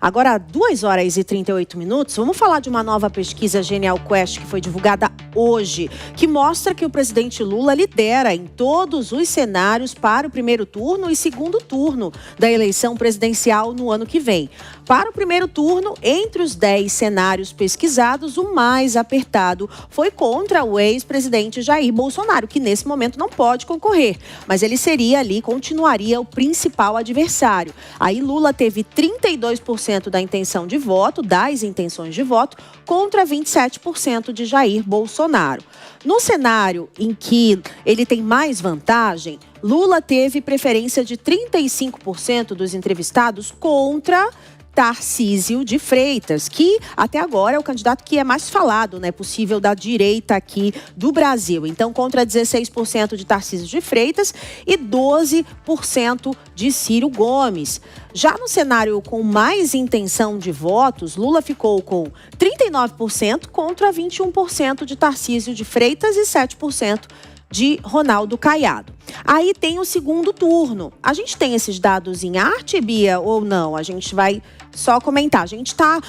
Agora, 2h38, vamos falar de uma nova pesquisa Genial Quest que foi divulgada hoje, que mostra que o presidente Lula lidera em todos os cenários para o primeiro turno e segundo turno da eleição presidencial no ano que vem. Para o primeiro turno, entre os 10 cenários pesquisados, o mais apertado foi contra o ex-presidente Jair Bolsonaro, que nesse momento não pode concorrer, mas ele seria ali, continuaria o principal adversário. Aí Lula teve 32% da intenção de voto, das intenções de voto, contra 27% de Jair Bolsonaro. No cenário em que ele tem mais vantagem, Lula teve preferência de 35% dos entrevistados contra Tarcísio de Freitas, que até agora é o candidato que é mais falado, né, possível da direita aqui do Brasil. Então, contra 16% de Tarcísio de Freitas e 12% de Ciro Gomes. Já no cenário com mais intenção de votos, Lula ficou com 39% contra 21% de Tarcísio de Freitas e 7% de Ronaldo Caiado. Aí tem o segundo turno. A gente tem esses dados em arte, Bia, ou não? A gente vai só comentar. A gente está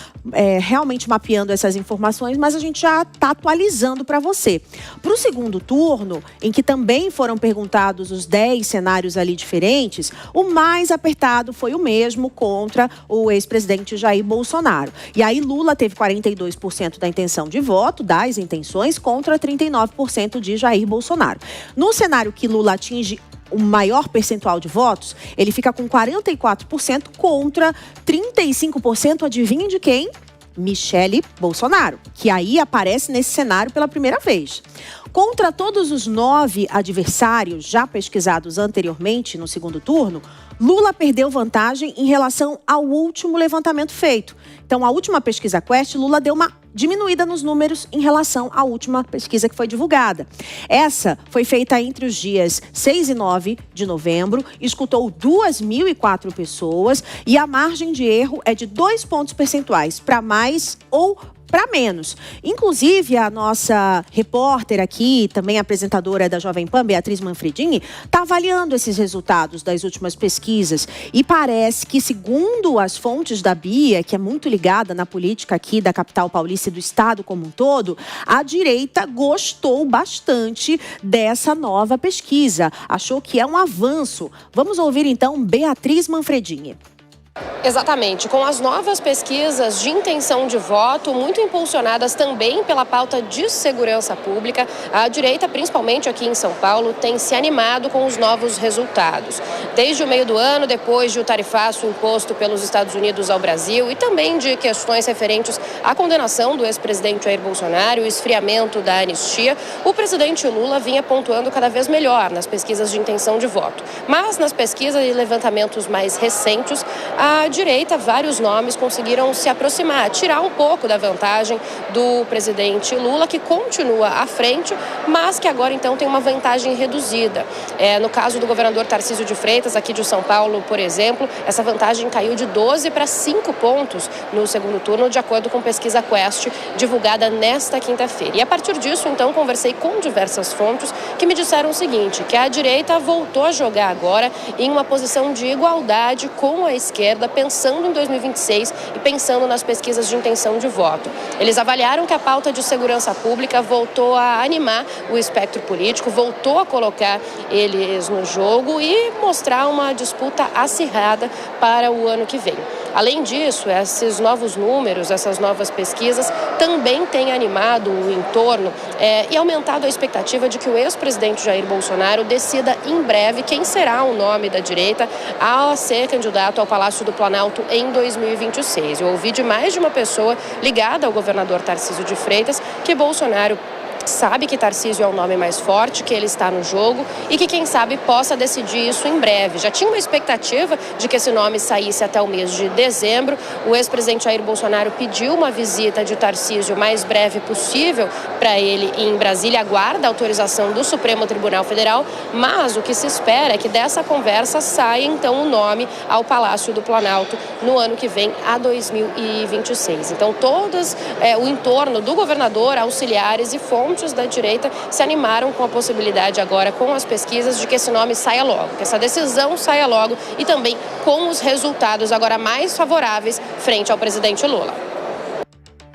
realmente mapeando essas informações, mas a gente já está atualizando para você. Para o segundo turno, em que também foram perguntados os 10 cenários ali diferentes, o mais apertado foi o mesmo contra o ex-presidente Jair Bolsonaro. E aí Lula teve 42% da intenção de voto, das intenções, contra 39% de Jair Bolsonaro. No cenário que Lula atinge o maior percentual de votos, ele fica com 44% contra 35%, adivinha de quem? Michele Bolsonaro, que aí aparece nesse cenário pela primeira vez. Contra todos os 9 adversários já pesquisados anteriormente no segundo turno, Lula perdeu vantagem em relação ao último levantamento feito. Então, a última pesquisa Quest, Lula deu uma diminuída nos números em relação à última pesquisa que foi divulgada. Essa foi feita entre os dias 6 e 9 de novembro, escutou 2.004 pessoas e a margem de erro é de 2 pontos percentuais, para mais ou para menos. Inclusive, a nossa repórter aqui, também apresentadora da Jovem Pan, Beatriz Manfredini, está avaliando esses resultados das últimas pesquisas e parece que, segundo as fontes da Bia, que é muito ligada na política aqui da capital paulista e do estado como um todo, a direita gostou bastante dessa nova pesquisa. Achou que é um avanço. Vamos ouvir então Beatriz Manfredini. Exatamente. Com as novas pesquisas de intenção de voto, muito impulsionadas também pela pauta de segurança pública, a direita, principalmente aqui em São Paulo, tem se animado com os novos resultados. Desde o meio do ano, depois de o tarifaço imposto pelos Estados Unidos ao Brasil e também de questões referentes à condenação do ex-presidente Jair Bolsonaro e o esfriamento da anistia, o presidente Lula vinha pontuando cada vez melhor nas pesquisas de intenção de voto. Mas nas pesquisas e levantamentos mais recentes, a direita, vários nomes conseguiram se aproximar, tirar um pouco da vantagem do presidente Lula, que continua à frente, mas que agora então tem uma vantagem reduzida. No caso do governador Tarcísio de Freitas, aqui de São Paulo, por exemplo, essa vantagem caiu de 12 para 5 pontos no segundo turno, de acordo com pesquisa Quest, divulgada nesta quinta-feira. E a partir disso, então, conversei com diversas fontes que me disseram o seguinte, que a direita voltou a jogar agora em uma posição de igualdade com a esquerda, pensando em 2026 e pensando nas pesquisas de intenção de voto. Eles avaliaram que a pauta de segurança pública voltou a animar o espectro político, voltou a colocar eles no jogo e mostrar uma disputa acirrada para o ano que vem. Além disso, esses novos números, essas novas pesquisas também têm animado o entorno e aumentado a expectativa de que o ex-presidente Jair Bolsonaro decida em breve quem será o nome da direita a ser candidato ao Palácio do Planalto em 2026. Eu ouvi de mais de uma pessoa ligada ao governador Tarcísio de Freitas que Bolsonaro sabe que Tarcísio é o nome mais forte, que ele está no jogo e que, quem sabe, possa decidir isso em breve. Já tinha uma expectativa de que esse nome saísse até o mês de dezembro. O ex-presidente Jair Bolsonaro pediu uma visita de Tarcísio o mais breve possível para ele em Brasília, aguarda a autorização do Supremo Tribunal Federal, mas o que se espera é que dessa conversa saia, então, o nome ao Palácio do Planalto no ano que vem, a 2026. Então, todas o entorno do governador, auxiliares e fontes dirigentes da direita se animaram com a possibilidade agora, com as pesquisas, de que esse nome saia logo, que essa decisão saia logo e também com os resultados agora mais favoráveis frente ao presidente Lula.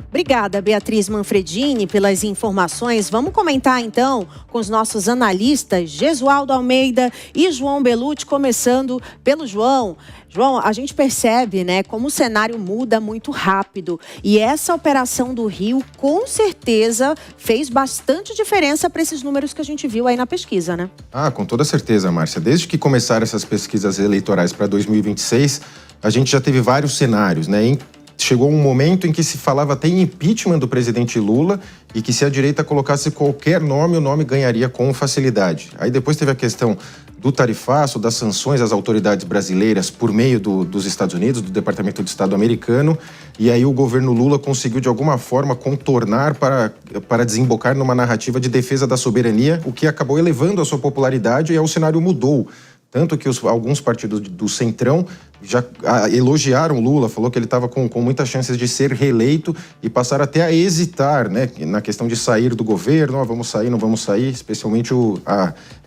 Obrigada, Beatriz Manfredini, pelas informações. Vamos comentar, então, com os nossos analistas, Gesualdo Almeida e João Bellucci, começando pelo João. João, a gente percebe, né, como o cenário muda muito rápido. E essa operação do Rio, com certeza, fez bastante diferença para esses números que a gente viu aí na pesquisa, né? Com toda certeza, Márcia. Desde que começaram essas pesquisas eleitorais para 2026, a gente já teve vários cenários, né? Chegou um momento em que se falava até em impeachment do presidente Lula e que se a direita colocasse qualquer nome, o nome ganharia com facilidade. Aí depois teve a questão do tarifaço, das sanções às autoridades brasileiras por meio dos Estados Unidos, do Departamento de Estado americano, e aí o governo Lula conseguiu de alguma forma contornar para desembocar numa narrativa de defesa da soberania, o que acabou elevando a sua popularidade e aí o cenário mudou. Tanto que alguns partidos do Centrão já elogiaram Lula, falou que ele estava com muitas chances de ser reeleito e passaram até a hesitar, né, na questão de sair do governo, vamos sair, não vamos sair, especialmente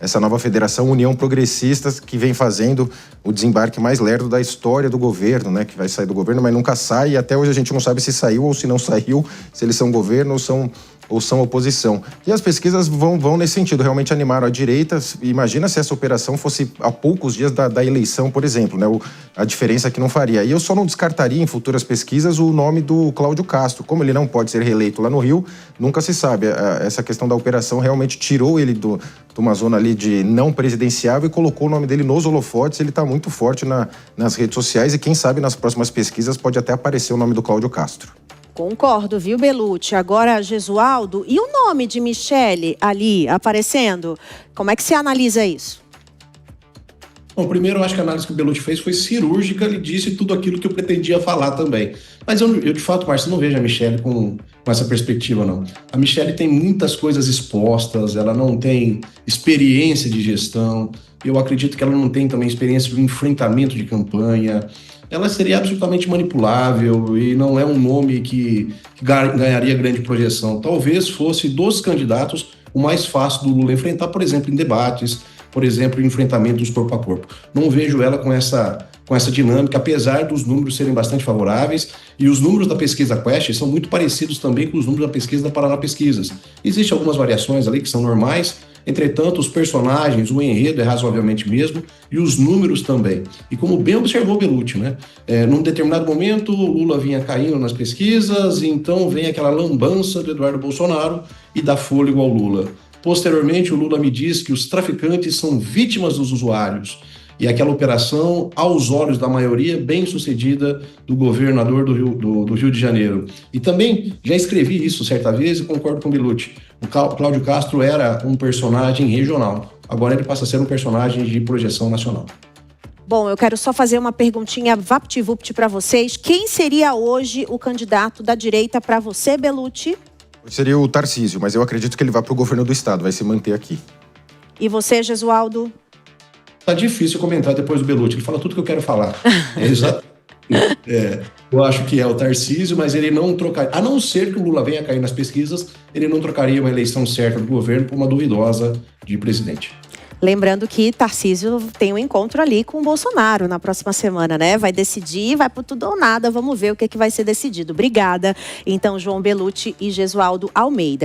essa nova federação União Progressistas, que vem fazendo o desembarque mais lerdo da história do governo, né, que vai sair do governo, mas nunca sai, e até hoje a gente não sabe se saiu ou se não saiu, se eles são governo ou são oposição. E as pesquisas vão nesse sentido, realmente animaram a direita. Imagina se essa operação fosse a poucos dias da eleição, por exemplo, né? A diferença que não faria. E eu só não descartaria em futuras pesquisas o nome do Cláudio Castro. Como ele não pode ser reeleito lá no Rio, nunca se sabe. Essa questão da operação realmente tirou ele de uma zona ali de não presidenciável e colocou o nome dele nos holofotes. Ele está muito forte nas redes sociais e quem sabe nas próximas pesquisas pode até aparecer o nome do Cláudio Castro. Concordo, viu, Bellucci? Agora, Gesualdo, e o nome de Michele ali aparecendo? Como é que você analisa isso? Bom, primeiro eu acho que a análise que o Bellucci fez foi cirúrgica, ele disse tudo aquilo que eu pretendia falar também. Mas eu de fato, Márcio, não vejo a Michele com essa perspectiva, não. A Michele tem muitas coisas expostas, ela não tem experiência de gestão, eu acredito que ela não tem também experiência de enfrentamento de campanha. Ela seria absolutamente manipulável e não é um nome que ganharia grande projeção. Talvez fosse dos candidatos o mais fácil do Lula enfrentar, por exemplo, em debates, por exemplo, em enfrentamentos corpo a corpo. Não vejo ela com essa dinâmica, apesar dos números serem bastante favoráveis, e os números da pesquisa Quest são muito parecidos também com os números da pesquisa da Paraná Pesquisas. Existem algumas variações ali que são normais, entretanto, os personagens, o enredo é razoavelmente mesmo, e os números também. E como bem observou Bellucci, né? Num determinado momento, o Lula vinha caindo nas pesquisas, e então vem aquela lambança do Eduardo Bolsonaro e dá fôlego ao Lula. Posteriormente, o Lula me diz que os traficantes são vítimas dos usuários. E aquela operação, aos olhos da maioria, bem sucedida do governador do Rio de Janeiro. E também já escrevi isso certa vez e concordo com o Bellucci. O Cláudio Castro era um personagem regional. Agora ele passa a ser um personagem de projeção nacional. Bom, eu quero só fazer uma perguntinha vapt-vupt para vocês. Quem seria hoje o candidato da direita para você, Bellucci? Seria o Tarcísio, mas eu acredito que ele vai para o governo do estado, vai se manter aqui. E você, Gesualdo? Tá difícil comentar depois do Bellucci, ele fala tudo que eu quero falar. Eu acho que é o Tarcísio, mas ele não trocaria, a não ser que o Lula venha cair nas pesquisas, ele não trocaria uma eleição certa do governo por uma duvidosa de presidente. Lembrando que Tarcísio tem um encontro ali com o Bolsonaro na próxima semana, né? Vai decidir, vai por tudo ou nada, vamos ver o que vai ser decidido. Obrigada. Então, João Bellucci e Gesualdo Almeida.